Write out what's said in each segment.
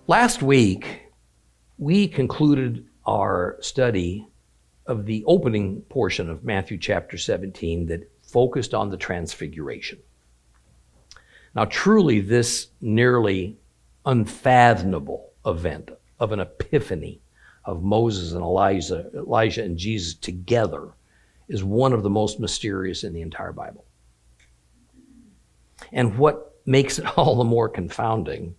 Last week, we concluded our study of the opening portion of Matthew chapter 17 that focused on the Transfiguration. Now, truly, this nearly unfathomable event of an epiphany of Moses and Elijah and Jesus together is one of the most mysterious in the entire Bible. And what makes it all the more confounding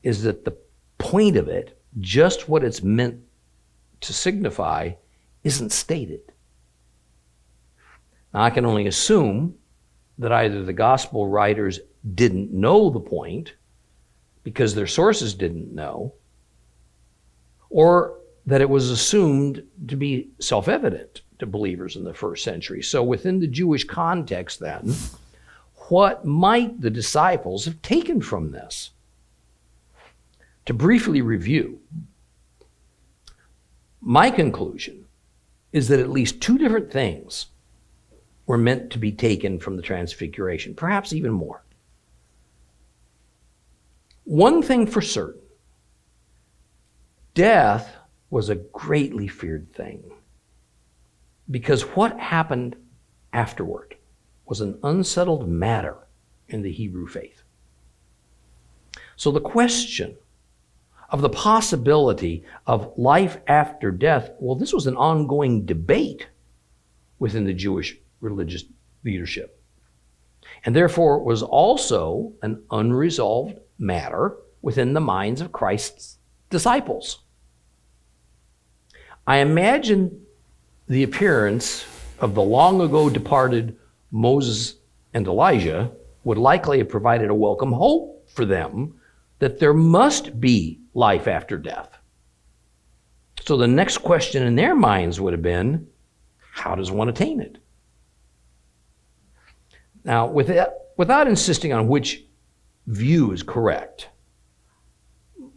is that the point of it, just what it's meant to signify, isn't stated. Now, I can only assume that either the gospel writers didn't know the point because their sources didn't know, or that it was assumed to be self-evident to believers in the first century. So within the Jewish context then, what might the disciples have taken from this? To briefly review, my conclusion is that at least two different things were meant to be taken from the Transfiguration, perhaps even more. One thing for certain, death was a greatly feared thing because what happened afterward was an unsettled matter in the Hebrew faith. So the question of the possibility of life after death, well, this was an ongoing debate within the Jewish religious leadership, and therefore was also an unresolved matter within the minds of Christ's disciples. I imagine the appearance of the long ago departed Moses and Elijah would likely have provided a welcome hope for them that there must be life after death. So the next question in their minds would have been, how does one attain it? Now, without insisting on which view is correct,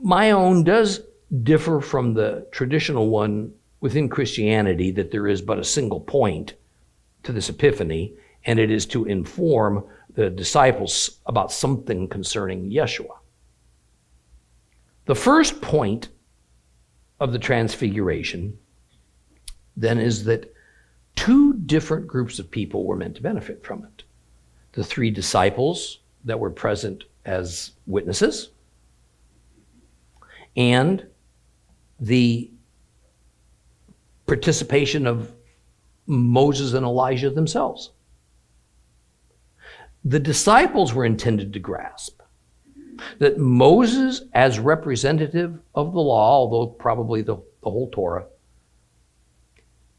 my own does differ from the traditional one within Christianity that there is but a single point to this epiphany, and it is to inform the disciples about something concerning Yeshua. The first point of the Transfiguration then is that two different groups of people were meant to benefit from it. The three disciples that were present as witnesses, and the participation of Moses and Elijah themselves. The disciples were intended to grasp that Moses, as representative of the law, although probably the whole Torah,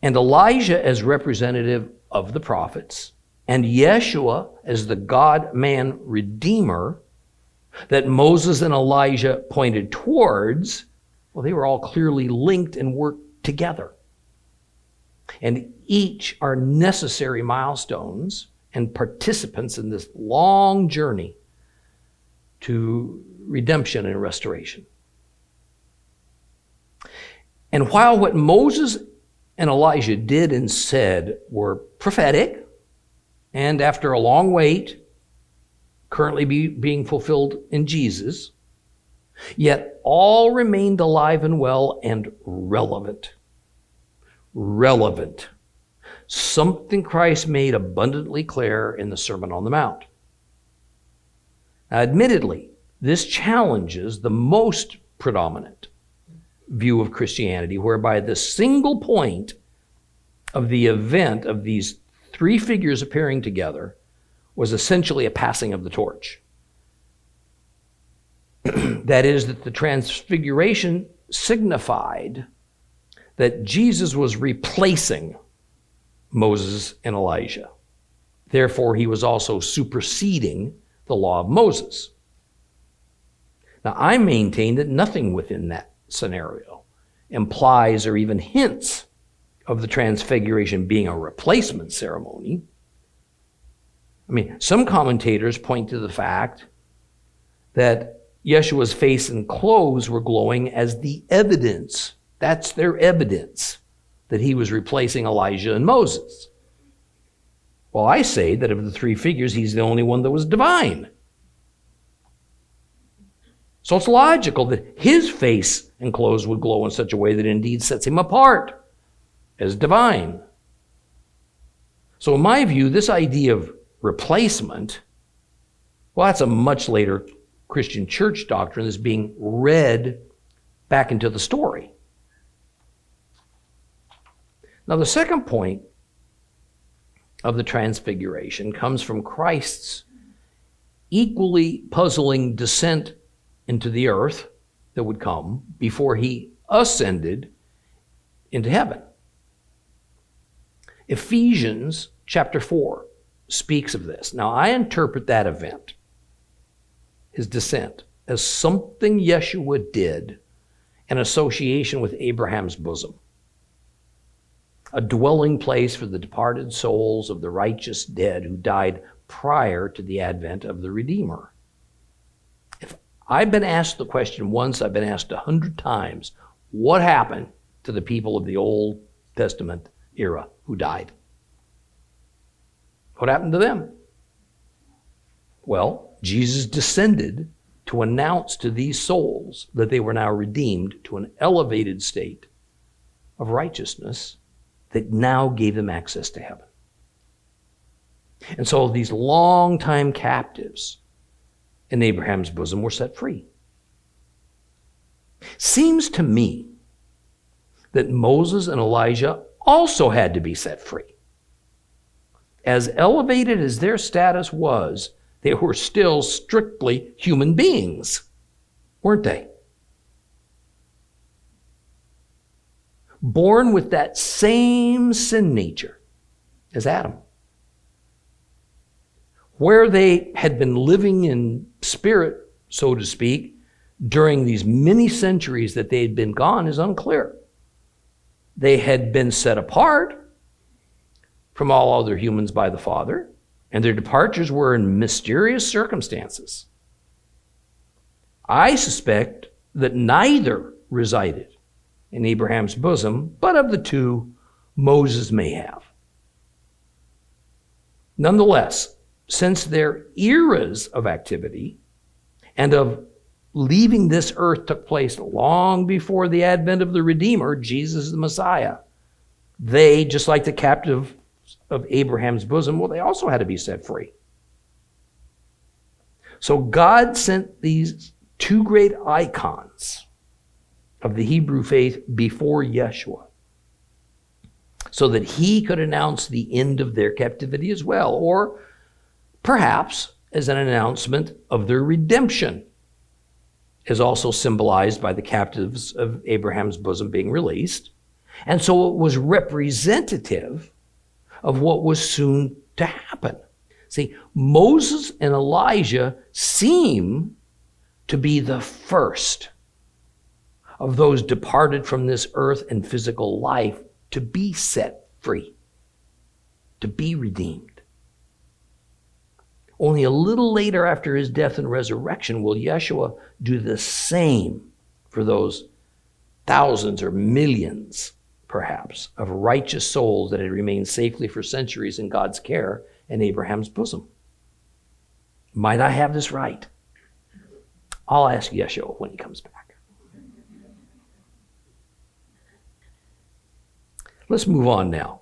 and Elijah as representative of the prophets, and Yeshua as the God-man Redeemer that Moses and Elijah pointed towards, well, they were all clearly linked and worked together. And each are necessary milestones and participants in this long journey to redemption and restoration. And while what Moses and Elijah did and said were prophetic, and after a long wait, currently being fulfilled in Jesus, yet all remained alive and well and relevant. Relevant. Something Christ made abundantly clear in the Sermon on the Mount. Now, admittedly, this challenges the most predominant view of Christianity, whereby the single point of the event of these three figures appearing together was essentially a passing of the torch. That is, that the Transfiguration signified that Jesus was replacing Moses and Elijah. Therefore, he was also superseding the law of Moses. Now, I maintain that nothing within that scenario implies or even hints of the Transfiguration being a replacement ceremony. I mean, some commentators point to the fact that Yeshua's face and clothes were glowing as the evidence. That's their evidence that he was replacing Elijah and Moses. Well, I say that of the three figures, he's the only one that was divine. So it's logical that his face and clothes would glow in such a way that it indeed sets him apart as divine. So in my view, this idea of replacement, well, that's a much later Christian church doctrine that's being read back into the story. Now, the second point of the Transfiguration comes from Christ's equally puzzling descent into the earth that would come before he ascended into heaven. Ephesians chapter 4 speaks of this. Now, I interpret that event, his descent, as something Yeshua did in association with Abraham's bosom, a dwelling place for the departed souls of the righteous dead who died prior to the advent of the Redeemer. If I've been asked the question once, I've been asked 100 times, what happened to the people of the Old Testament era who died? What happened to them? Well, Jesus descended to announce to these souls that they were now redeemed to an elevated state of righteousness that now gave them access to heaven. And so these long-time captives in Abraham's bosom were set free. Seems to me that Moses and Elijah also had to be set free. As elevated as their status was, they were still strictly human beings, weren't they? Born with that same sin nature as Adam. Where they had been living in spirit, so to speak, during these many centuries that they had been gone is unclear. They had been set apart from all other humans by the Father, and their departures were in mysterious circumstances. I suspect that neither resided in Abraham's bosom, but of the two, Moses may have. Nonetheless, since their eras of activity and of leaving this earth took place long before the advent of the Redeemer, Jesus the Messiah, they, just like the captive of Abraham's bosom, well, they also had to be set free. So God sent these two great icons of the Hebrew faith before Yeshua so that he could announce the end of their captivity as well, or perhaps as an announcement of their redemption, is also symbolized by the captives of Abraham's bosom being released. And so it was representative of what was soon to happen. See, Moses and Elijah seem to be the first of those departed from this earth and physical life to be set free, to be redeemed. Only a little later after his death and resurrection will Yeshua do the same for those thousands or millions, perhaps, of righteous souls that had remained safely for centuries in God's care in Abraham's bosom. Might I have this right? I'll ask Yeshua when he comes back. Let's move on now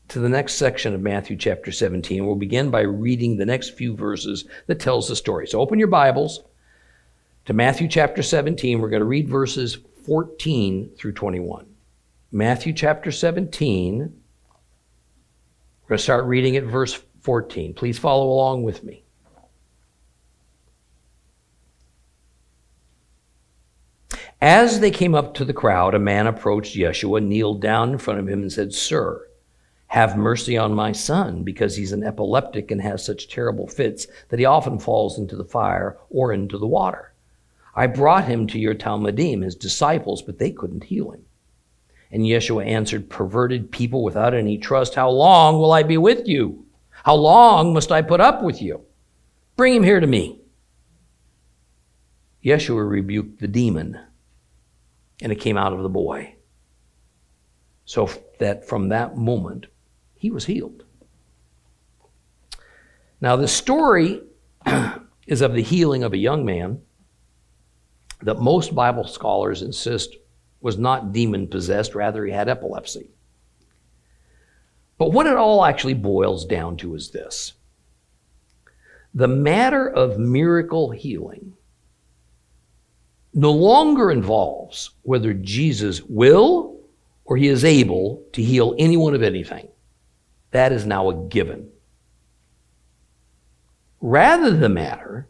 to the next section of Matthew chapter 17. We'll begin by reading the next few verses that tells the story. So open your Bibles to Matthew chapter 17. We're going to read verses 14 through 21. Matthew chapter 17. We're going to start reading at verse 14. Please follow along with me. As they came up to the crowd, a man approached Yeshua, kneeled down in front of him and said, "Sir, have mercy on my son, because he's an epileptic and has such terrible fits that he often falls into the fire or into the water. I brought him to your Talmudim, his disciples, but they couldn't heal him." And Yeshua answered, "Perverted people without any trust, how long will I be with you? How long must I put up with you? Bring him here to me." Yeshua rebuked the demon, and it came out of the boy, so that from that moment he was healed. Now the story is of the healing of a young man that most Bible scholars insist was not demon-possessed, rather he had epilepsy. But what it all actually boils down to is this. The matter of miracle healing no longer involves whether Jesus will or he is able to heal anyone of anything. That is now a given. Rather, the matter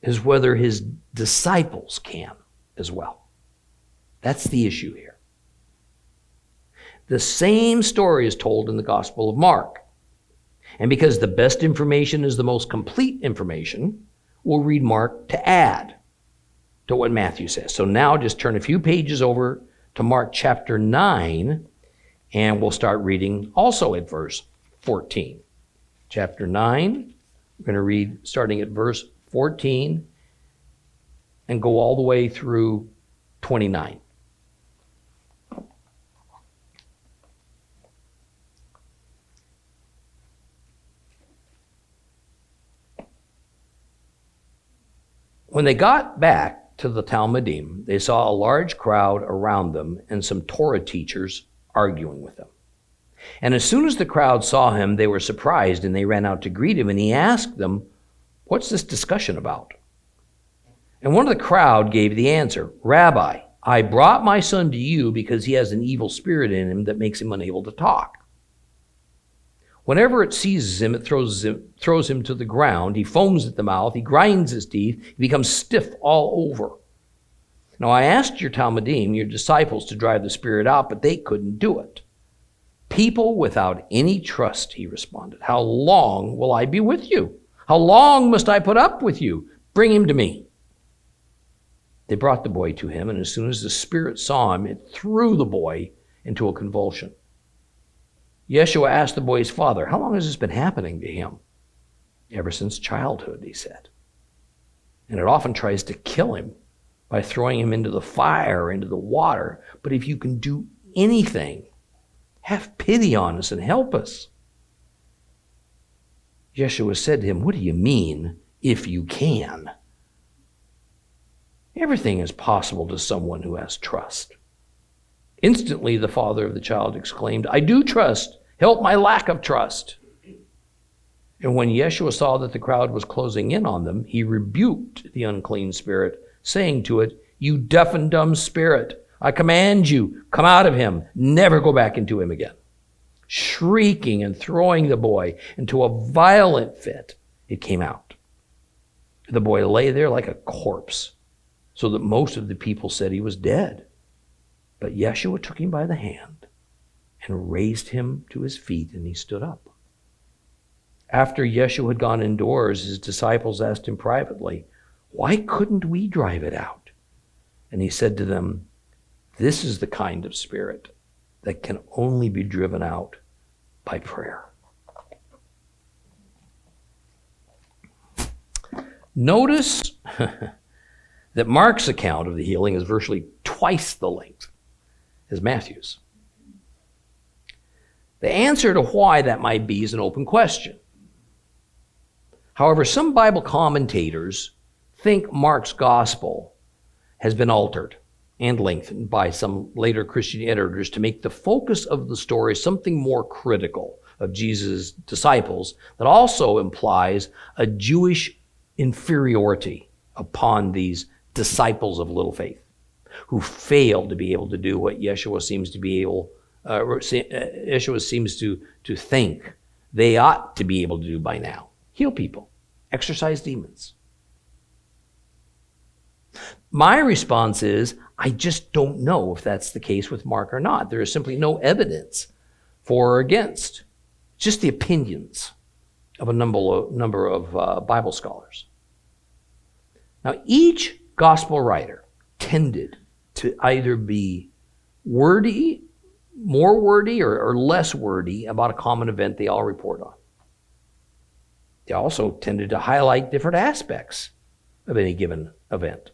is whether his disciples can as well. That's the issue here. The same story is told in the Gospel of Mark. And because the best information is the most complete information, we'll read Mark to add to what Matthew says. So now just turn a few pages over to Mark chapter 9, and we'll start reading also at verse 14. Chapter 9, we're going to read starting at verse 14 and go all the way through 29. When they got back to the Talmudim, they saw a large crowd around them and some Torah teachers arguing with them. And as soon as the crowd saw him, they were surprised, and they ran out to greet him, and he asked them, "What's this discussion about?" And one of the crowd gave the answer, "Rabbi, I brought my son to you because he has an evil spirit in him that makes him unable to talk. Whenever it seizes him, it throws him to the ground. He foams at the mouth. He grinds his teeth. He becomes stiff all over. Now I asked your Talmudim, your disciples, to drive the spirit out, but they couldn't do it." "People without any trust," he responded. "How long will I be with you? How long must I put up with you? Bring him to me." They brought the boy to him, and as soon as the spirit saw him, it threw the boy into a convulsion. Yeshua asked the boy's father, "How long has this been happening to him?" "Ever since childhood," he said. "And it often tries to kill him by throwing him into the fire, into the water. But if you can do anything, have pity on us and help us." Yeshua said to him, "What do you mean, if you can? Everything is possible to someone who has trust." Instantly, the father of the child exclaimed, "I do trust. Help my lack of trust." And when Yeshua saw that the crowd was closing in on them, he rebuked the unclean spirit, saying to it, "You deaf and dumb spirit, I command you, come out of him. Never go back into him again." Shrieking and throwing the boy into a violent fit, it came out. The boy lay there like a corpse, so that most of the people said he was dead. But Yeshua took him by the hand and raised him to his feet, and he stood up. After Yeshua had gone indoors, his disciples asked him privately, "Why couldn't we drive it out?" And he said to them, "This is the kind of spirit that can only be driven out by prayer." Notice that Mark's account of the healing is virtually twice the length as Matthew's. The answer to why that might be is an open question. However, some Bible commentators think Mark's gospel has been altered and lengthened by some later Christian editors to make the focus of the story something more critical of Jesus' disciples that also implies a Jewish inferiority upon these disciples of little faith who failed to be able to do what Yeshua seems to think they ought to be able to do by now: heal people, exorcise demons. My response is, I just don't know if that's the case with Mark or not. There is simply no evidence for or against, just the opinions of a number of Bible scholars. Now, each gospel writer tended to either be wordy, more wordy, or less wordy about a common event they all report on. They also tended to highlight different aspects of any given event.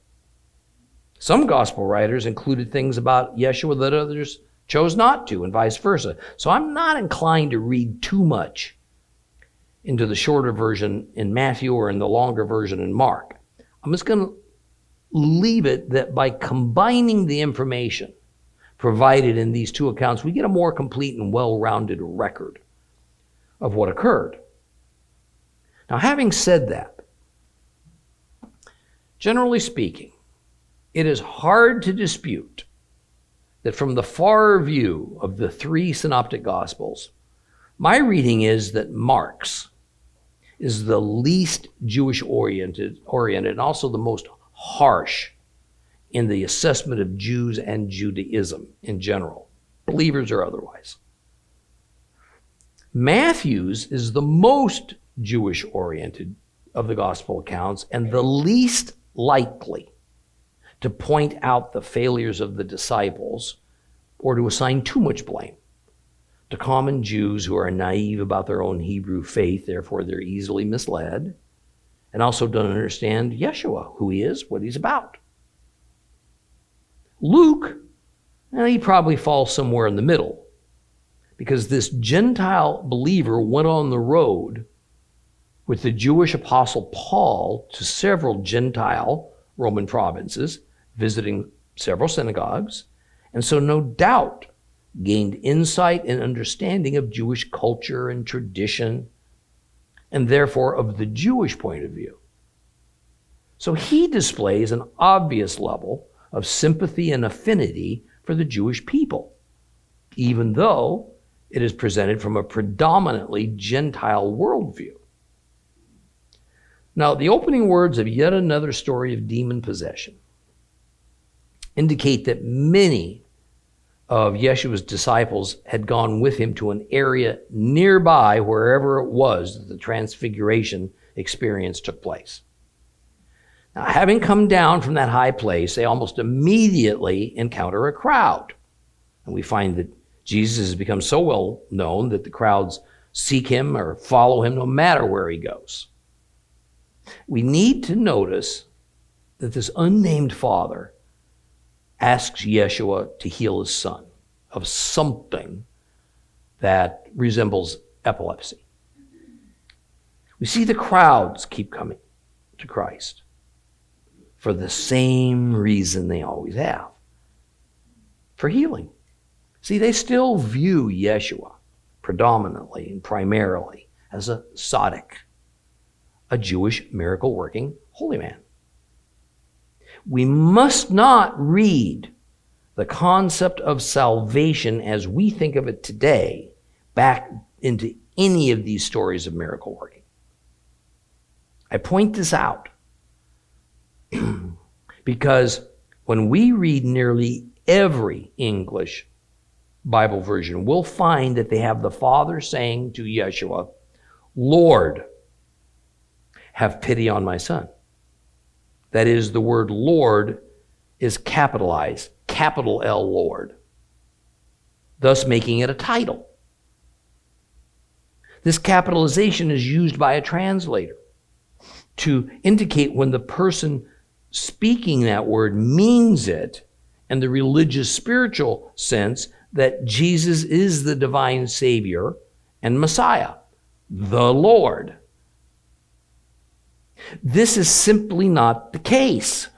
Some gospel writers included things about Yeshua that others chose not to, and vice versa. So I'm not inclined to read too much into the shorter version in Matthew or in the longer version in Mark. I'm just going to leave it that by combining the information provided in these two accounts, we get a more complete and well-rounded record of what occurred. Now, having said that, generally speaking, it is hard to dispute that from the far view of the three synoptic gospels, my reading is that Mark's is the least Jewish-oriented and also the most harsh in the assessment of Jews and Judaism in general, believers or otherwise. Matthew's is the most Jewish-oriented of the gospel accounts and the least likely to point out the failures of the disciples or to assign too much blame to common Jews who are naive about their own Hebrew faith, therefore they're easily misled, and also don't understand Yeshua, who he is, what he's about. Luke, he probably falls somewhere in the middle, because this Gentile believer went on the road with the Jewish apostle Paul to several Gentile Roman provinces, visiting several synagogues, and so no doubt gained insight and understanding of Jewish culture and tradition, and therefore of the Jewish point of view. So he displays an obvious level of sympathy and affinity for the Jewish people, even though it is presented from a predominantly Gentile worldview. Now, the opening words of yet another story of demon possession indicate that many of Yeshua's disciples had gone with him to an area nearby wherever it was that the Transfiguration experience took place. Now, having come down from that high place, they almost immediately encounter a crowd. And we find that Jesus has become so well known that the crowds seek him or follow him no matter where he goes. We need to notice that this unnamed father asks Yeshua to heal his son of something that resembles epilepsy. We see the crowds keep coming to Christ for the same reason they always have, for healing. See, they still view Yeshua predominantly and primarily as a tzaddik, a Jewish miracle-working holy man. We must not read the concept of salvation as we think of it today back into any of these stories of miracle working. I point this out because when we read nearly every English Bible version, we'll find that they have the Father saying to Yeshua, "Lord, have pity on my son." That is, the word Lord is capitalized, capital L Lord, thus making it a title. This capitalization is used by a translator to indicate when the person speaking that word means it in the religious spiritual sense that Jesus is the divine Savior and Messiah, the Lord. This is simply not the case.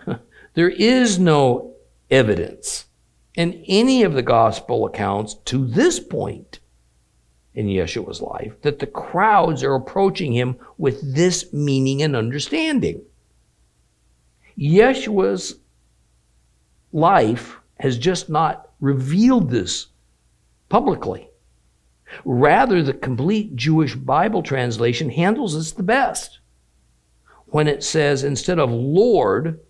There is no evidence in any of the gospel accounts to this point in Yeshua's life that the crowds are approaching him with this meaning and understanding. Yeshua's life has just not revealed this publicly. Rather, the complete Jewish Bible translation handles this the best. When it says, instead of Lord,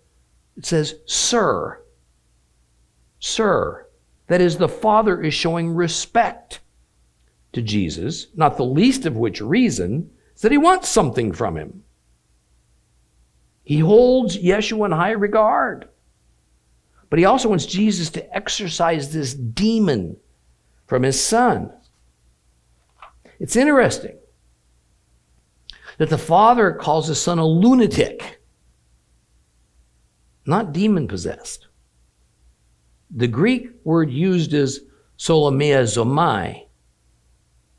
it says Sir. Sir. That is, the Father is showing respect to Jesus, not the least of which reason is that he wants something from him. He holds Yeshua in high regard. But he also wants Jesus to exorcise this demon from his son. It's interesting that the Father calls his son a lunatic, not demon-possessed. The Greek word used is solamia zomai.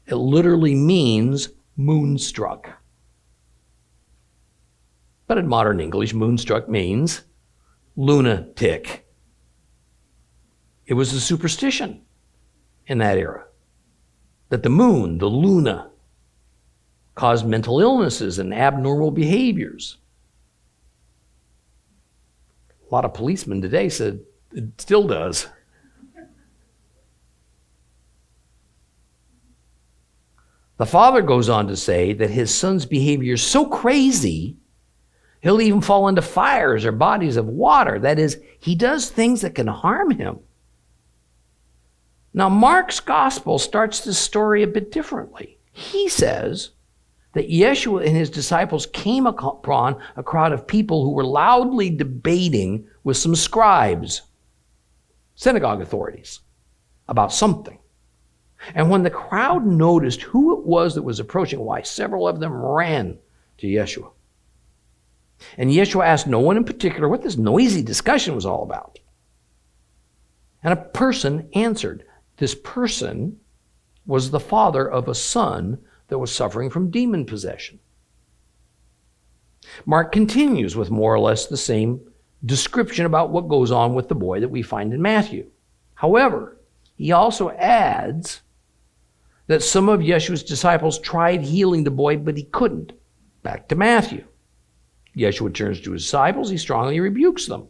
It literally means moonstruck. But in modern English, moonstruck means lunatic. It was a superstition in that era that the moon, the luna, caused mental illnesses and abnormal behaviors. A lot of policemen today said it still does. The father goes on to say that his son's behavior is so crazy, he'll even fall into fires or bodies of water. That is, he does things that can harm him. Now, Mark's gospel starts this story a bit differently. He says that Yeshua and his disciples came upon a crowd of people who were loudly debating with some scribes, synagogue authorities, about something. And when the crowd noticed who it was that was approaching, why, several of them ran to Yeshua. And Yeshua asked no one in particular what this noisy discussion was all about. And a person answered. This person was the father of a son that was suffering from demon possession. Mark continues with more or less the same description about what goes on with the boy that we find in Matthew. However, he also adds that some of Yeshua's disciples tried healing the boy, but he couldn't. Back to Matthew. Yeshua turns to his disciples. He strongly rebukes them.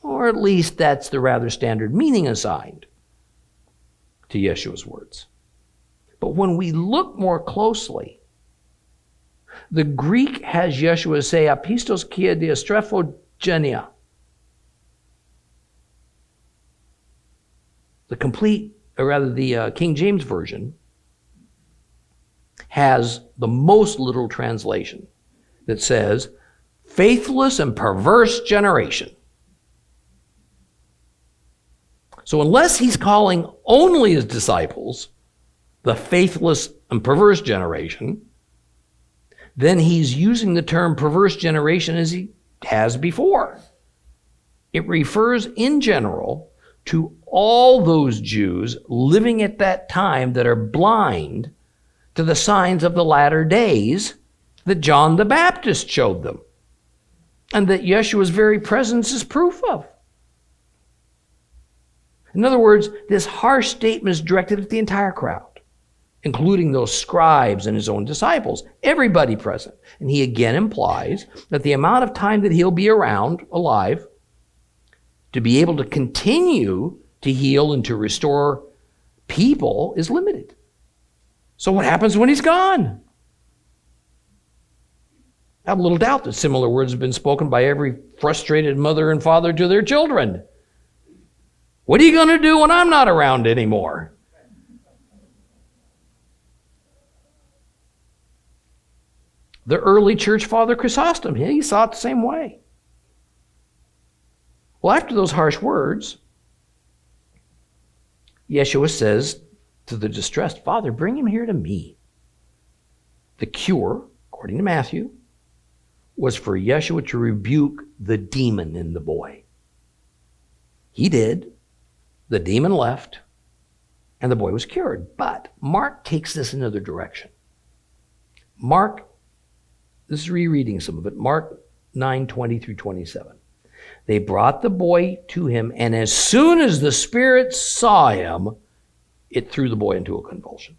Or at least that's the rather standard meaning assigned to Yeshua's words. But when we look more closely, the Greek has Yeshua say, apistos kia diastrepho. The King James Version has the most literal translation that says, faithless and perverse generation. So unless he's calling only his disciples the faithless and perverse generation, then he's using the term perverse generation as he has before. It refers in general to all those Jews living at that time that are blind to the signs of the latter days that John the Baptist showed them, and that Yeshua's very presence is proof of. In other words, this harsh statement is directed at the entire crowd, including those scribes and his own disciples, everybody present. And he again implies that the amount of time that he'll be around, alive, to be able to continue to heal and to restore people is limited. So what happens when he's gone? I have little doubt that similar words have been spoken by every frustrated mother and father to their children. What are you going to do when I'm not around anymore? The early church father Chrysostom, he saw it the same way. Well, after those harsh words, Yeshua says to the distressed father, bring him here to me. The cure, according to Matthew, was for Yeshua to rebuke the demon in the boy. He did. The demon left, and the boy was cured. But Mark takes this another direction. This is rereading some of it, Mark 9:20 through 27. They brought the boy to him, and as soon as the spirit saw him, it threw the boy into a convulsion.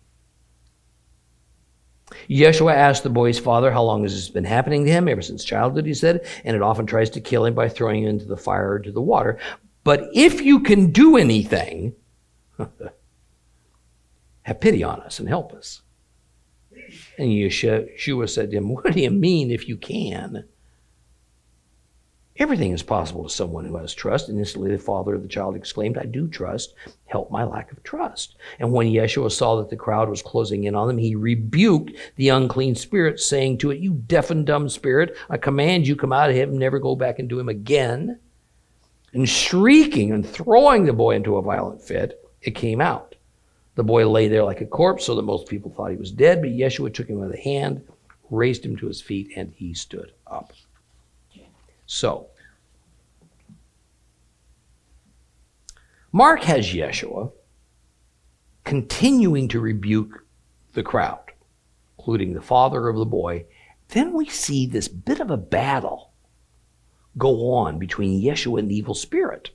Yeshua asked the boy's father, how long has this been happening to him? Ever since childhood, he said, and it often tries to kill him by throwing him into the fire or to the water. But if you can do anything, have pity on us and help us. And Yeshua said to him, what do you mean if you can? Everything is possible to someone who has trust. And instantly the father of the child exclaimed, I do trust. Help my lack of trust. And when Yeshua saw that the crowd was closing in on them, he rebuked the unclean spirit, saying to it, you deaf and dumb spirit, I command you, come out of him, never go back into him again. And shrieking and throwing the boy into a violent fit, it came out. The boy lay there like a corpse, so that most people thought he was dead. But Yeshua took him by the hand, raised him to his feet, and he stood up. So, Mark has Yeshua continuing to rebuke the crowd, including the father of the boy. Then we see this bit of a battle go on between Yeshua and the evil spirit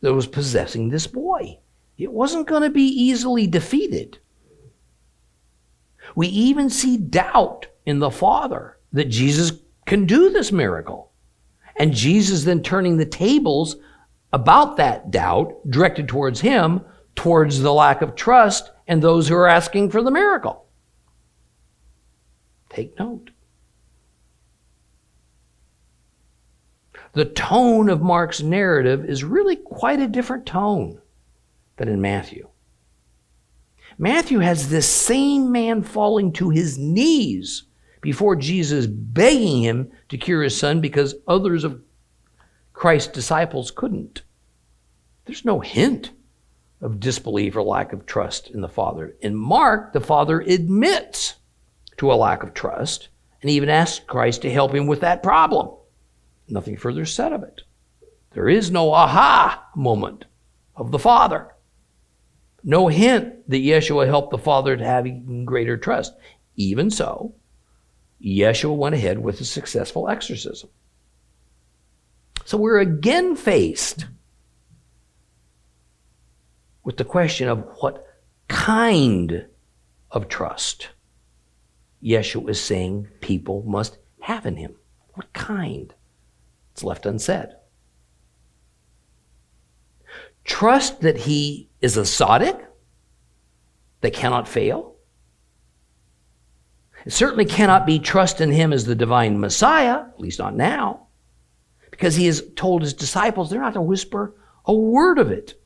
that was possessing this boy. It wasn't going to be easily defeated. We even see doubt in the Father that Jesus can do this miracle. And Jesus then turning the tables about that doubt directed towards him, towards the lack of trust and those who are asking for the miracle. Take note. The tone of Mark's narrative is really quite a different tone than in Matthew. Matthew has this same man falling to his knees before Jesus, begging him to cure his son because others of Christ's disciples couldn't. There's no hint of disbelief or lack of trust in the Father. In Mark, the Father admits to a lack of trust and even asks Christ to help him with that problem. Nothing further said of it. There is no aha moment of the Father. No hint that Yeshua helped the Father to have even greater trust. Even so, Yeshua went ahead with a successful exorcism. So we're again faced with the question of what kind of trust Yeshua is saying people must have in him. What kind? It's left unsaid. Trust that he is a tzaddik that cannot fail. It certainly cannot be trust in him as the divine Messiah, at least not now, because he has told his disciples they're not to whisper a word of it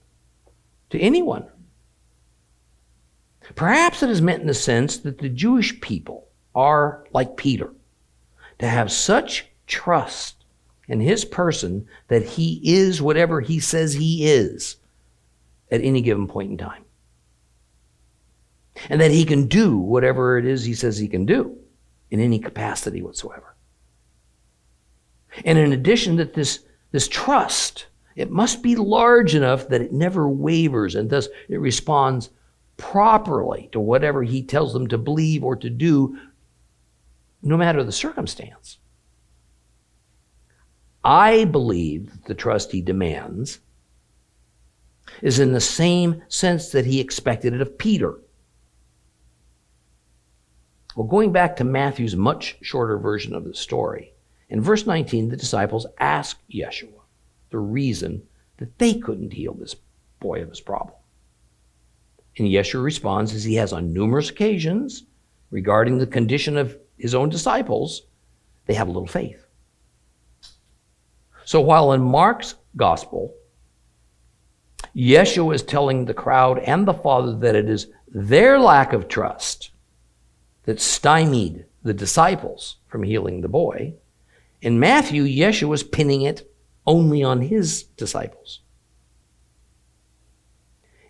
to anyone. Perhaps it is meant in the sense that the Jewish people are like Peter, to have such trust in his person that he is whatever he says he is at any given point in time. And that he can do whatever it is he says he can do in any capacity whatsoever. And in addition, that this trust, it must be large enough that it never wavers, and thus it responds properly to whatever he tells them to believe or to do, no matter the circumstance. I believe that the trust he demands is in the same sense that he expected it of Peter. Well, going back to Matthew's much shorter version of the story, in verse 19, the disciples ask Yeshua the reason that they couldn't heal this boy of his problem. And Yeshua responds, as he has on numerous occasions, regarding the condition of his own disciples, they have little faith. So while in Mark's gospel, Yeshua is telling the crowd and the Father that it is their lack of trust that stymied the disciples from healing the boy, in Matthew, Yeshua is pinning it only on his disciples.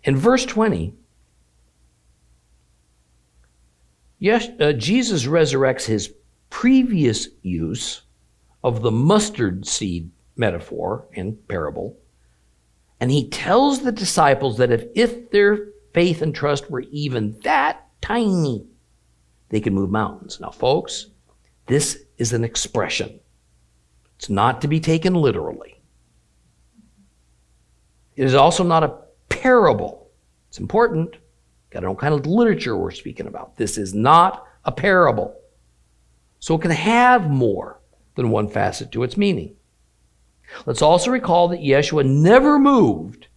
In verse 20, Jesus resurrects his previous use of the mustard seed metaphor and parable, and he tells the disciples that if their faith and trust were even that tiny, they could move mountains. Now, folks, this is an expression. It's not to be taken literally. It is also not a parable. It's important. Got to know what kind of literature we're speaking about. This is not a parable. So it can have more than one facet to its meaning. Let's also recall that Yeshua never moved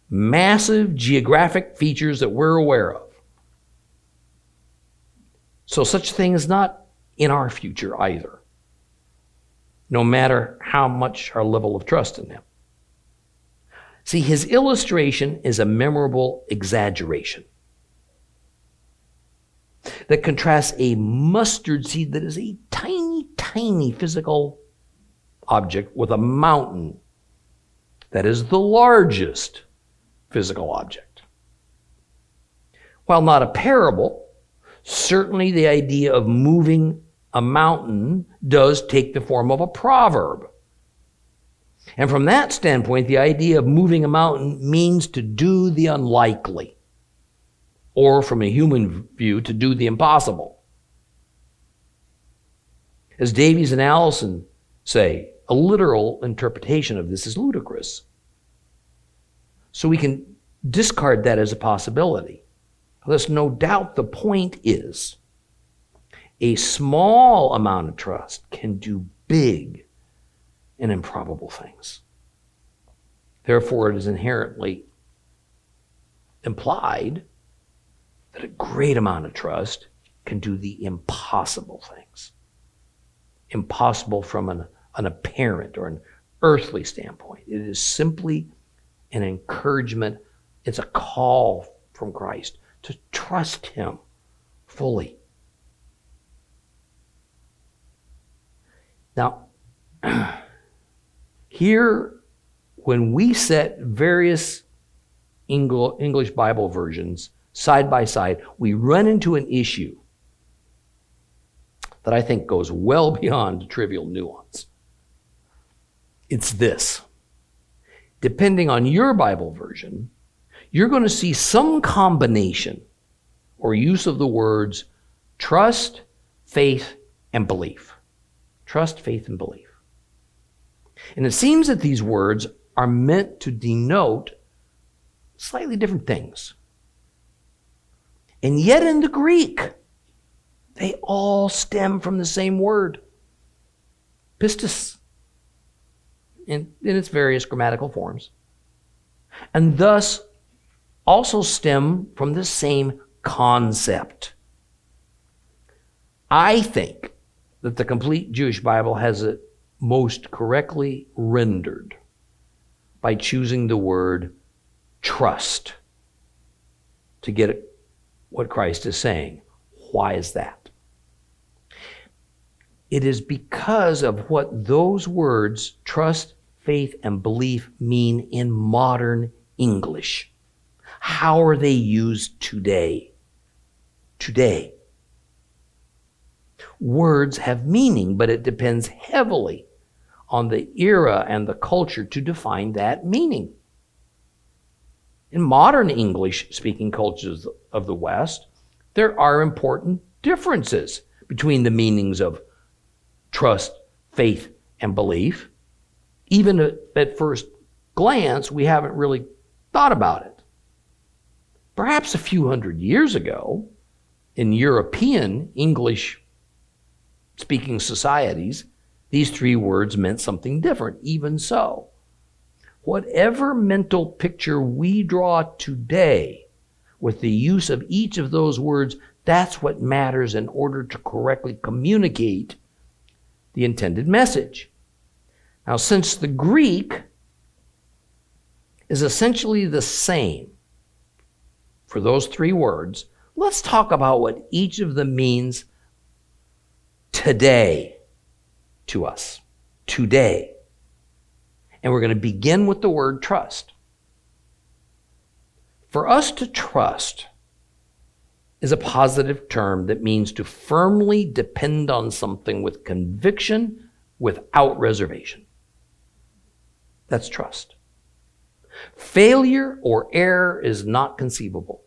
massive geographic features that we're aware of. So such a thing is not in our future either, no matter how much our level of trust in him. See, his illustration is a memorable exaggeration that contrasts a mustard seed that is a tiny, tiny physical object with a mountain that is the largest physical object. While not a parable, certainly the idea of moving a mountain does take the form of a proverb. And from that standpoint, the idea of moving a mountain means to do the unlikely, or from a human view, to do the impossible. As Davies and Allison say, a literal interpretation of this is ludicrous. So we can discard that as a possibility. There's no doubt the point is a small amount of trust can do big and improbable things. Therefore, it is inherently implied that a great amount of trust can do the impossible things. Impossible from an apparent or an earthly standpoint. It is simply an encouragement. It's a call from Christ to trust him fully. Now, here, when we set various English Bible versions side by side, we run into an issue that I think goes well beyond trivial nuance. It's this. Depending on your Bible version, you're going to see some combination or use of the words trust, faith, and belief. Trust, faith, and belief. And it seems that these words are meant to denote slightly different things. And yet in the Greek, they all stem from the same word, pistis, in its various grammatical forms, and thus also stem from the same concept. I think that the complete Jewish Bible has it most correctly rendered by choosing the word trust to get what Christ is saying. Why is that? It is because of what those words, trust, faith, and belief, mean in modern English. How are they used today? Today. Words have meaning, but it depends heavily on the era and the culture to define that meaning. In modern English-speaking cultures of the West, there are important differences between the meanings of trust, faith, and belief. Even at first glance, we haven't really thought about it. Perhaps a few hundred years ago, in European English-speaking societies, these three words meant something different. Even so, whatever mental picture we draw today with the use of each of those words, that's what matters in order to correctly communicate the intended message. Now, since the Greek is essentially the same for those three words, let's talk about what each of them means today to us. Today. And we're going to begin with the word trust. For us to trust is a positive term that means to firmly depend on something with conviction, without reservation. That's trust. Failure or error is not conceivable.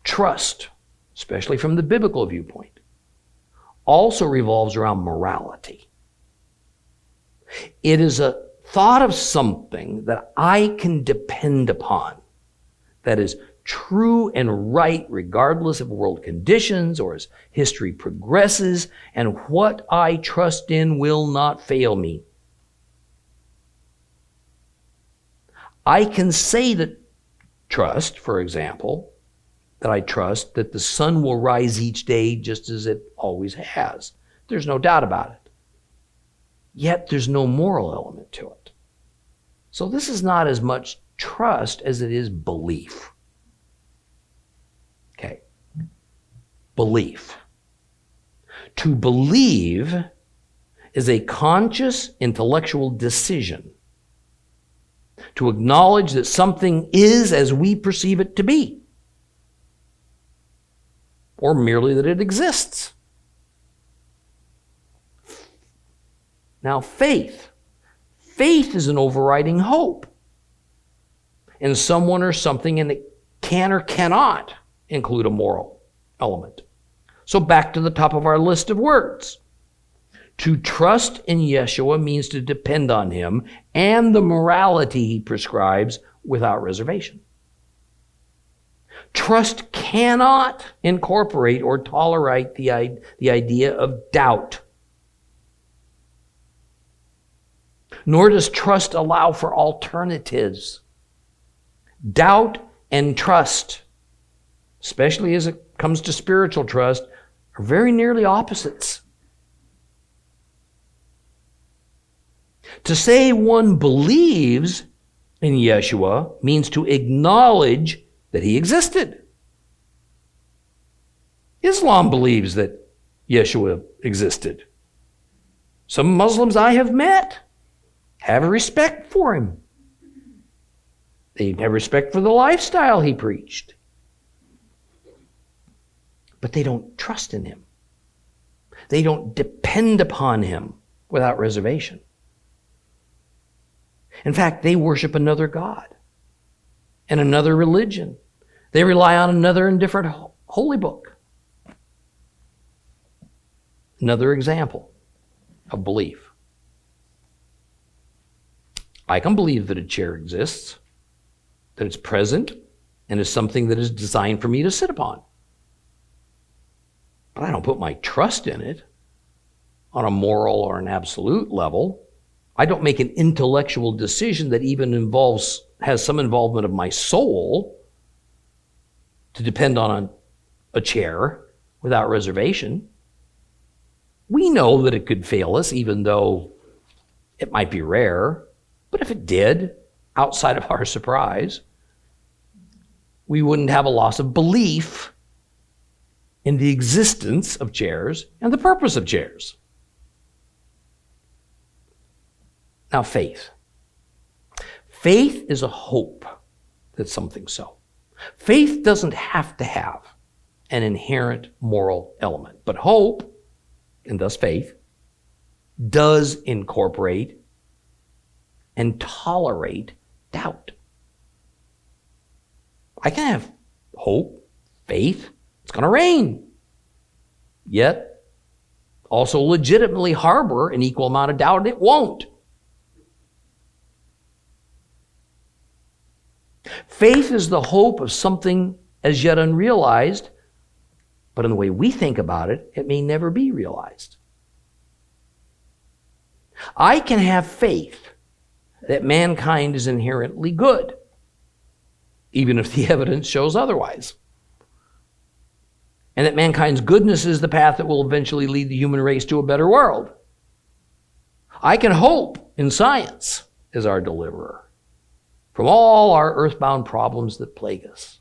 Trust, especially from the biblical viewpoint, also revolves around morality. It is a thought of something that I can depend upon, that is true and right regardless of world conditions or as history progresses, and what I trust in will not fail me. I can say that trust, for example, that I trust that the sun will rise each day just as it always has. There's no doubt about it. Yet there's no moral element to it. So this is not as much trust as it is belief. Okay. Belief. To believe is a conscious intellectual decision to acknowledge that something is as we perceive it to be, or merely that it exists. Now, faith. Faith is an overriding hope in someone or something, and it can or cannot include a moral element. So back to the top of our list of words. To trust in Yeshua means to depend on him and the morality he prescribes without reservation. Trust cannot incorporate or tolerate the idea of doubt. Nor does trust allow for alternatives. Doubt and trust, especially as it comes to spiritual trust, are very nearly opposites. To say one believes in Yeshua means to acknowledge that he existed. Islam believes that Yeshua existed. Some Muslims I have met have a respect for him. They have respect for the lifestyle he preached. But they don't trust in him. They don't depend upon him without reservation. In fact, they worship another God and another religion. They rely on another and different holy book. Another example of belief. I can believe that a chair exists, that it's present, and is something that is designed for me to sit upon. But I don't put my trust in it on a moral or an absolute level. I don't make an intellectual decision that even has some involvement of my soul to depend on a chair without reservation. We know that it could fail us, even though it might be rare. But if it did, outside of our surprise, we wouldn't have a loss of belief in the existence of chairs and the purpose of chairs. Now, faith. Faith is a hope that something's so. Faith doesn't have to have an inherent moral element, but hope, and thus faith, does incorporate and tolerate doubt. I can have hope, faith, it's going to rain, yet also legitimately harbor an equal amount of doubt it won't. Faith is the hope of something as yet unrealized, but in the way we think about it, it may never be realized. I can have faith that mankind is inherently good, even if the evidence shows otherwise. And that mankind's goodness is the path that will eventually lead the human race to a better world. I can hope in science as our deliverer from all our earthbound problems that plague us,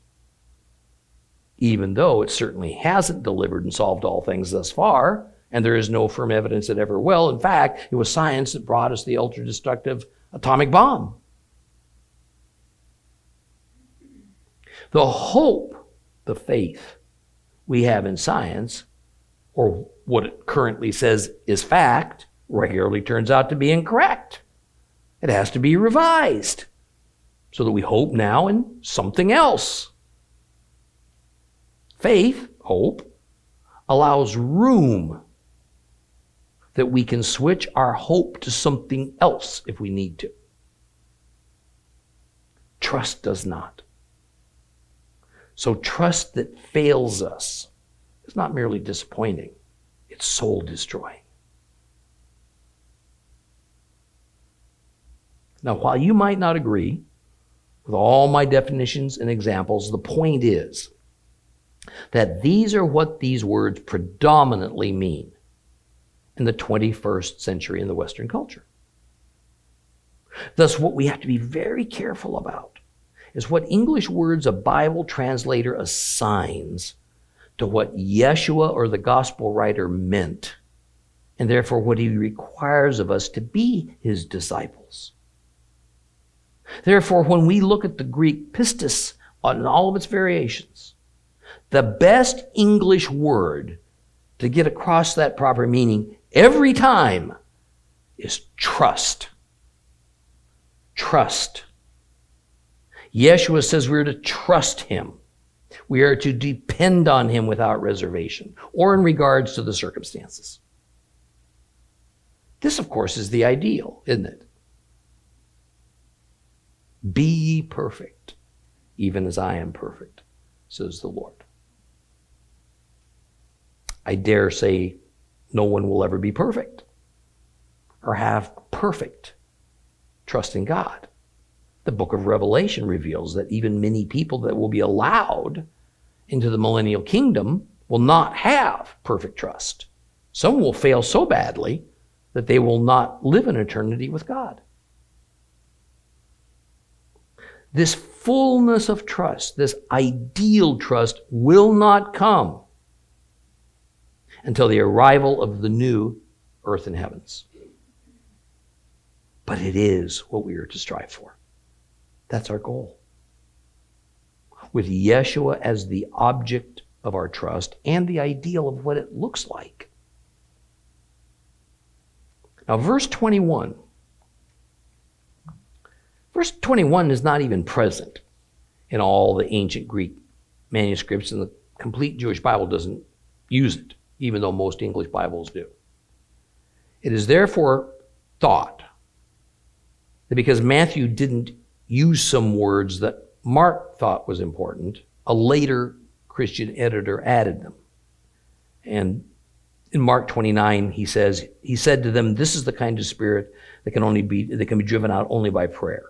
even though it certainly hasn't delivered and solved all things thus far, and there is no firm evidence it ever will. In fact, it was science that brought us the ultra-destructive atomic bomb. The hope, the faith we have in science, or what it currently says is fact, regularly turns out to be incorrect. It has to be revised so that we hope now in something else. Faith, hope, allows room that we can switch our hope to something else if we need to. Trust does not. So trust that fails us is not merely disappointing, it's soul destroying. Now, while you might not agree with all my definitions and examples, the point is that these are what these words predominantly mean in the 21st century in the Western culture. Thus, what we have to be very careful about is what English words a Bible translator assigns to what Yeshua or the gospel writer meant, and therefore what he requires of us to be his disciples. Therefore, when we look at the Greek pistis in all of its variations, the best English word to get across that proper meaning every time is trust. Trust. Yeshua says we're to trust him. We are to depend on him without reservation or in regards to the circumstances. This, of course, is the ideal, isn't it? Be ye perfect, even as I am perfect, says the Lord. I dare say no one will ever be perfect or have perfect trust in God. The book of Revelation reveals that even many people that will be allowed into the millennial kingdom will not have perfect trust. Some will fail so badly that they will not live in eternity with God. This fullness of trust, this ideal trust, will not come until the arrival of the new earth and heavens. But it is what we are to strive for. That's our goal. With Yeshua as the object of our trust and the ideal of what it looks like. Now, verse 21. Verse 21 is not even present in all the ancient Greek manuscripts, and the complete Jewish Bible doesn't use it, even though most English Bibles do. It is therefore thought that because Matthew didn't use some words that Mark thought was important, a later Christian editor added them. And in Mark 29, he said to them, this is the kind of spirit that can be driven out only by prayer.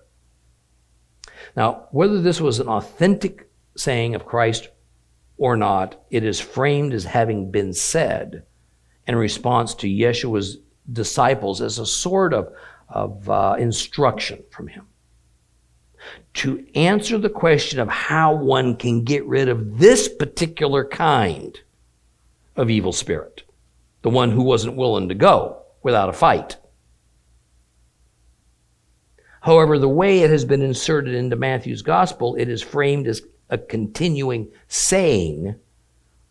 Now, whether this was an authentic saying of Christ or not, it is framed as having been said in response to Yeshua's disciples as a sort of instruction from him to answer the question of how one can get rid of this particular kind of evil spirit, the one who wasn't willing to go without a fight. However, the way it has been inserted into Matthew's gospel, it is framed as a continuing saying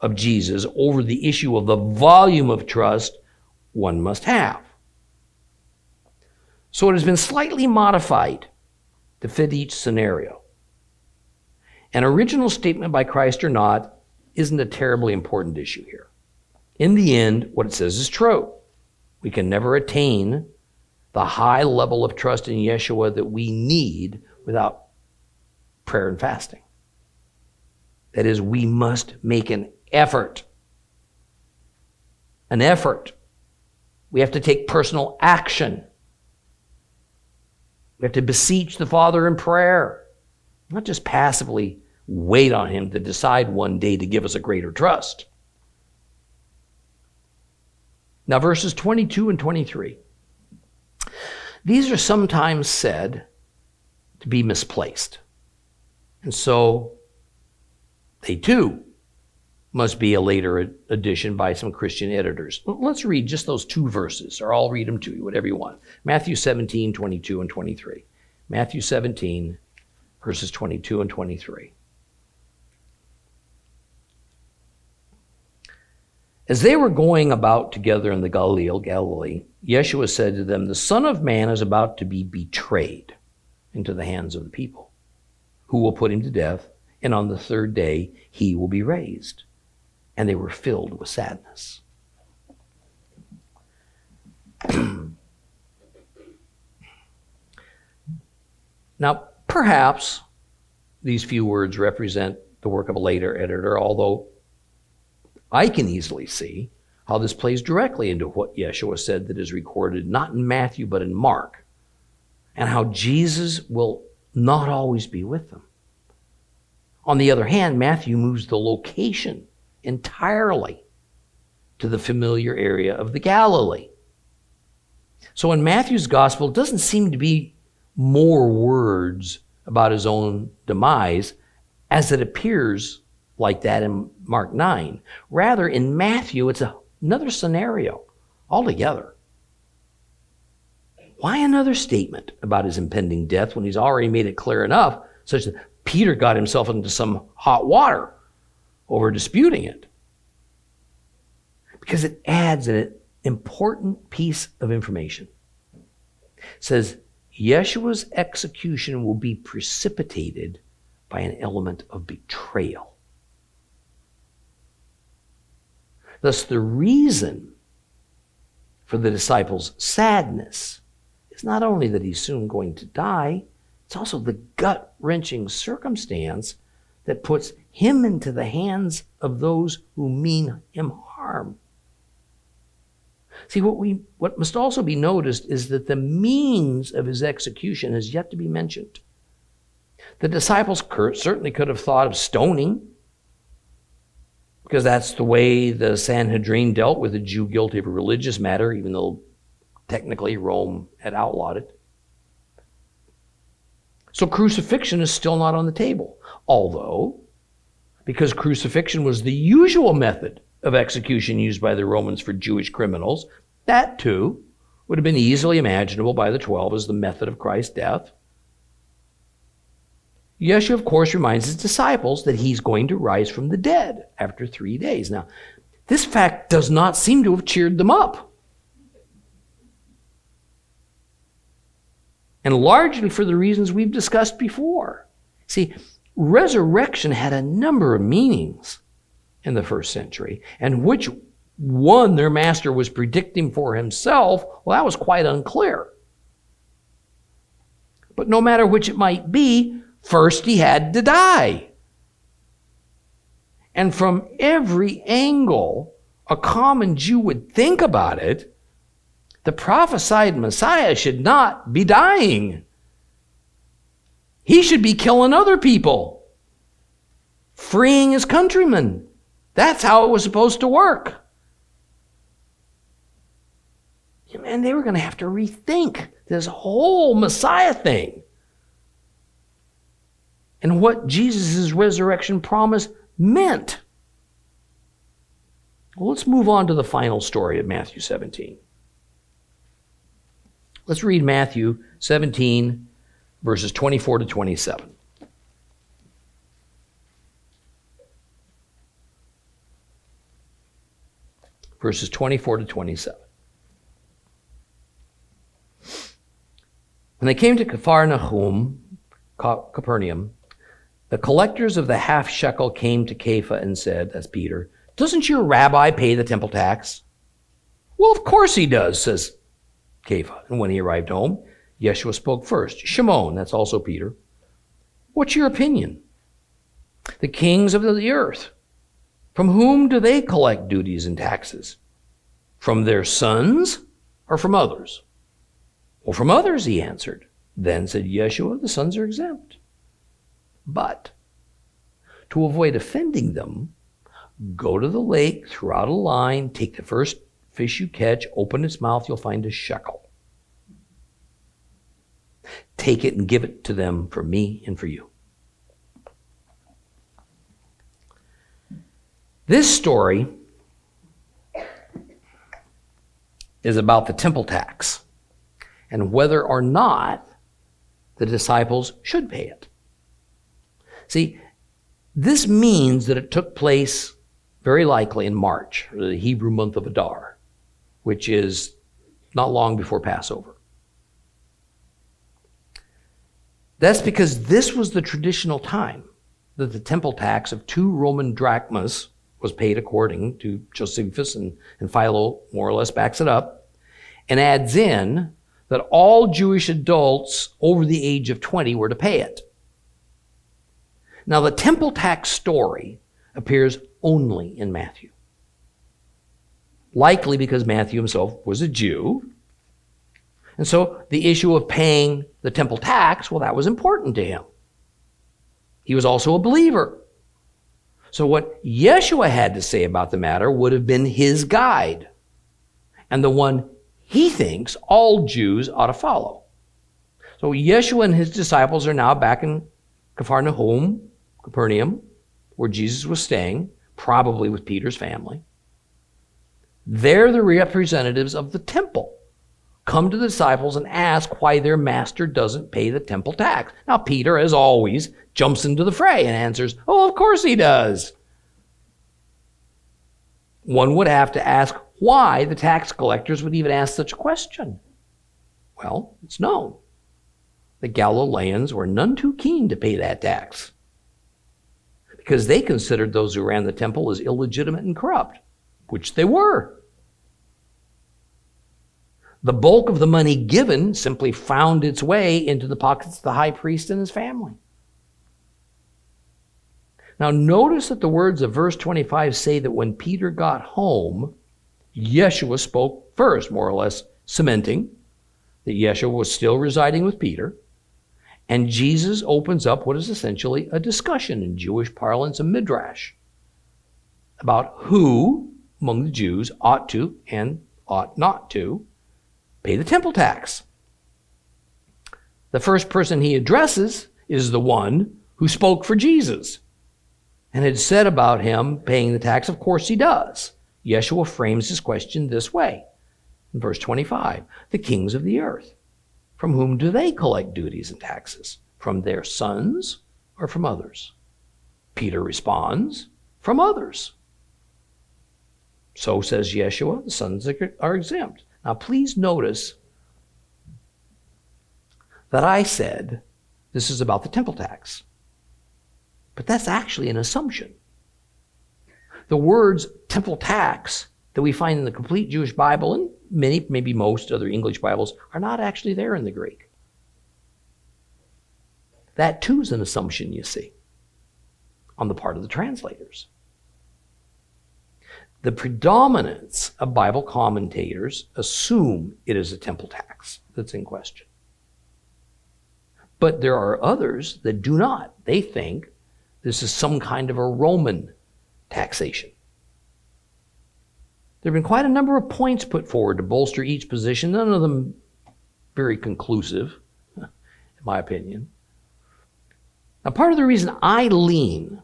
of Jesus over the issue of the volume of trust one must have. So it has been slightly modified to fit each scenario. An original statement by Christ or not isn't a terribly important issue here. In the end, what it says is true. We can never attain the high level of trust in Yeshua that we need without prayer and fasting. That is, we must make an effort. An effort. We have to take personal action. We have to beseech the Father in prayer, not just passively wait on him to decide one day to give us a greater trust. Now, verses 22 and 23. These are sometimes said to be misplaced. And so they too must be a later addition by some Christian editors. Let's read just those two verses, or I'll read them to you, whatever you want. Matthew 17, 22 and 23. Matthew 17, verses 22 and 23. As they were going about together in the Galilee, Yeshua said to them, the Son of Man is about to be betrayed into the hands of the people, who will put him to death, and on the third day he will be raised. And they were filled with sadness. Now, perhaps these few words represent the work of a later editor, although I can easily see how this plays directly into what Yeshua said that is recorded not in Matthew but in Mark, and how Jesus will not always be with them. On the other hand, Matthew moves the location entirely to the familiar area of the Galilee. So in Matthew's gospel, it doesn't seem to be more words about his own demise as it appears like that in Mark 9. Rather, in Matthew, it's another scenario altogether. Why another statement about his impending death when he's already made it clear enough such that Peter got himself into some hot water over disputing it? Because it adds an important piece of information. It says, Yeshua's execution will be precipitated by an element of betrayal. Thus, the reason for the disciples' sadness is not only that he's soon going to die, it's also the gut-wrenching circumstance that puts him into the hands of those who mean him harm. See, what must also be noticed is that the means of his execution is yet to be mentioned. The disciples certainly could have thought of stoning, because that's the way the Sanhedrin dealt with a Jew guilty of a religious matter, even though technically Rome had outlawed it. So crucifixion is still not on the table, although, because crucifixion was the usual method of execution used by the Romans for Jewish criminals, that too would have been easily imaginable by the 12 as the method of Christ's death. Yeshua, of course, reminds his disciples that he's going to rise from the dead after 3 days. Now, this fact does not seem to have cheered them up. And largely for the reasons we've discussed before. See, resurrection had a number of meanings in the first century, and which one their master was predicting for himself, well, that was quite unclear. But no matter which it might be, first he had to die. And from every angle a common Jew would think about it, the prophesied Messiah should not be dying. He should be killing other people, freeing his countrymen. That's how it was supposed to work. And they were going to have to rethink this whole Messiah thing and what Jesus' resurrection promise meant. Well, let's move on to the final story of Matthew 17. Let's read Matthew 17, verses 24 to 27. Verses 24 to 27. When they came to Capernaum, the collectors of the half shekel came to Kepha and said, that's Peter, doesn't your rabbi pay the temple tax? Well, of course he does, says Kepha. And when he arrived home, Yeshua spoke first. Shimon, that's also Peter, what's your opinion? The kings of the earth, from whom do they collect duties and taxes? From their sons or from others? Well, from others, he answered. Then said Yeshua, the sons are exempt. But to avoid offending them, go to the lake, throw out a line, take the first fish you catch, open its mouth, you'll find a shekel. Take it and give it to them for me and for you. This story is about the temple tax and whether or not the disciples should pay it. See, this means that it took place very likely in March, or the Hebrew month of Adar, which is not long before Passover. That's because this was the traditional time that the temple tax of 2 Roman drachmas was paid, according to Josephus, and Philo more or less backs it up, and adds in that all Jewish adults over the age of 20 were to pay it. Now, the temple tax story appears only in Matthew, likely because Matthew himself was a Jew. And so the issue of paying the temple tax, well, that was important to him. He was also a believer. So what Yeshua had to say about the matter would have been his guide, and the one he thinks all Jews ought to follow. So Yeshua and his disciples are now back in Capernaum, where Jesus was staying, probably with Peter's family. They're the representatives of the temple. Come to the disciples and ask why their master doesn't pay the temple tax. Now, Peter, as always, jumps into the fray and answers, oh, of course he does. One would have to ask why the tax collectors would even ask such a question. Well, it's known. The Galileans were none too keen to pay that tax because they considered those who ran the temple as illegitimate and corrupt, which they were. The bulk of the money given simply found its way into the pockets of the high priest and his family. Now notice that the words of verse 25 say that when Peter got home, Yeshua spoke first, more or less cementing that Yeshua was still residing with Peter. And Jesus opens up what is essentially a discussion, in Jewish parlance, a midrash, about who among the Jews ought to and ought not to pay the temple tax. The first person he addresses is the one who spoke for Jesus and had said about him paying the tax. Of course he does. Yeshua frames his question this way. In verse 25, the kings of the earth, from whom do they collect duties and taxes? From their sons or from others? Peter responds, from others. So says Yeshua, the sons are exempt. Now please notice that I said this is about the temple tax. But that's actually an assumption. The words temple tax that we find in the complete Jewish Bible and many, maybe most other English Bibles are not actually there in the Greek. That too is an assumption, you see, on the part of the translators. The predominance of Bible commentators assume it is a temple tax that's in question. But there are others that do not. They think this is some kind of a Roman taxation. There have been quite a number of points put forward to bolster each position, none of them very conclusive, in my opinion. Now, part of the reason I lean,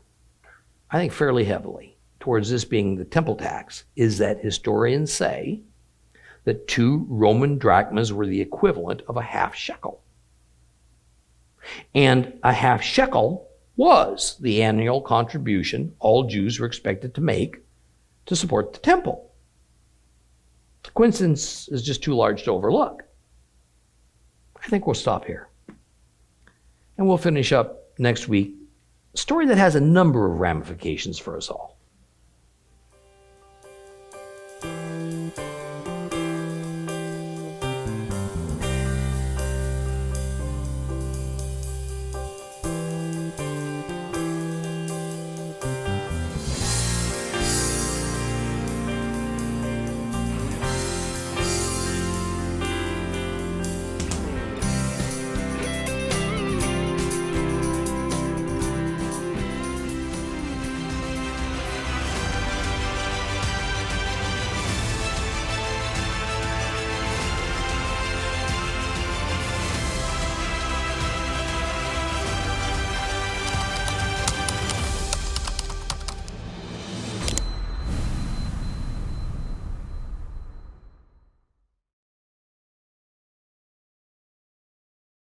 I think fairly heavily, towards this being the temple tax is that historians say that 2 Roman drachmas were the equivalent of a half shekel. And a half shekel was the annual contribution all Jews were expected to make to support the temple. The coincidence is just too large to overlook. I think we'll stop here. And we'll finish up next week, a story that has a number of ramifications for us all.